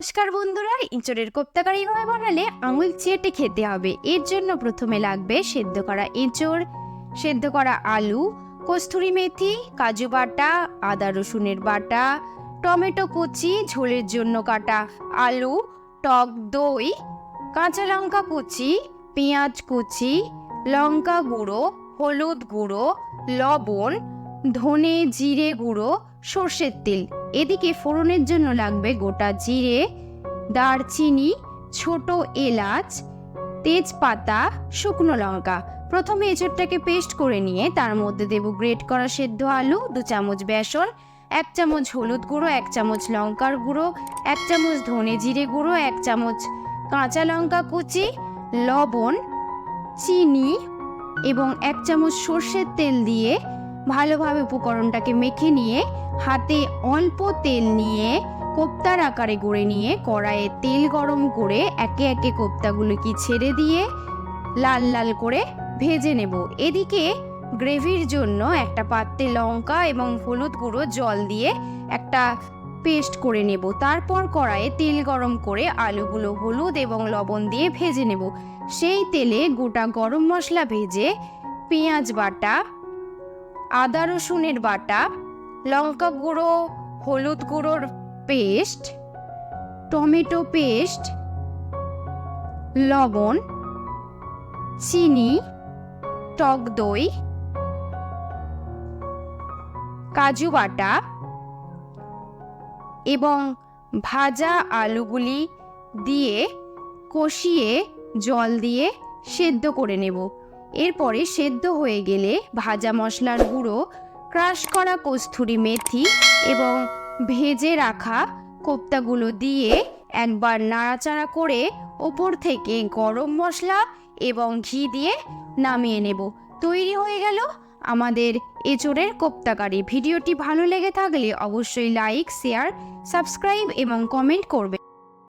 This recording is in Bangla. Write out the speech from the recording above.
নমস্কার বন্ধুরা, এঁচোড়ের কোপ্তাকারি এইভাবে বানালে আঙুল চেটে খেতে হবে। এর জন্য প্রথমে লাগবে সেদ্ধ করা এঁচোড়, সেদ্ধ করা আলু, কস্তুরি মেথি, কাজু বাটা, আদা রসুনের বাটা, টমেটো কুচি, ঝোলের জন্য কাটা আলু, টক দই, কাঁচা লঙ্কা কুচি, পেঁয়াজ কুচি, লঙ্কা গুঁড়ো, হলুদ গুঁড়ো, লবণ, ধনে জিরে গুঁড়ো, সর্ষের তেল। এদিকে ফোড়নের জন্য লাগবে গোটা জিরে, দারচিনি, ছোট এলাচ, তেজপাতা, শুকনো লঙ্কা। প্রথমে এঁচোড়টাকে পেস্ট করে নিয়ে তার মধ্যে দেব গ্রেট করা সেদ্ধ আলু, 2 চামচ বেসন, 1 চামচ হলুদ গুঁড়ো, 1 চামচ লঙ্কার গুঁড়ো, 1 চামচ ধনে জিরে গুঁড়ো, 1 চামচ কাঁচা লঙ্কা কুচি, লবণ, চিনি এবং 1 চামচ সর্ষের তেল দিয়ে ভালোভাবে উপকরণটাকে মেখে নিয়ে হাতে অল্প তেল নিয়ে কোপ্তার আকারে গড়ে নিয়ে কড়াইয়ে তেল গরম করে একে একে কোপ্তাগুলোকে ছেড়ে দিয়ে লাল লাল করে ভেজে নেব। এদিকে গ্রেভির জন্য একটা পাত্রে লঙ্কা এবং হলুদ গুঁড়ো জল দিয়ে একটা পেস্ট করে নেব। তারপর কড়াইয়ে তেল গরম করে আলুগুলো হলুদ এবং লবণ দিয়ে ভেজে নেব। সেই তেলে গোটা গরম মশলা ভেজে পেঁয়াজ বাটা, আদা রসুনের বাটা, লঙ্কা গুঁড়ো, হলুদ গুঁড়োর পেস্ট, টমেটো পেস্ট, লবণ, চিনি, টক দই, কাজু বাটা এবং ভাজা আলুগুলি দিয়ে কষিয়ে জল দিয়ে সেদ্ধ করে নেব। এরপরে সেদ্ধ হয়ে গেলে ভাজা মশলার গুঁড়ো, ক্রাশ করা কস্তুরি মেথি এবং ভেজে রাখা কোপ্তাগুলো দিয়ে একবার নাড়াচাড়া করে ওপর থেকে গরম মশলা এবং ঘি দিয়ে নামিয়ে নেব। তৈরি হয়ে গেল আমাদের এঁচোড়ের কোপ্তাকারি। ভিডিওটি ভালো লেগে থাকলে অবশ্যই লাইক, শেয়ার, সাবস্ক্রাইব এবং কমেন্ট করবে।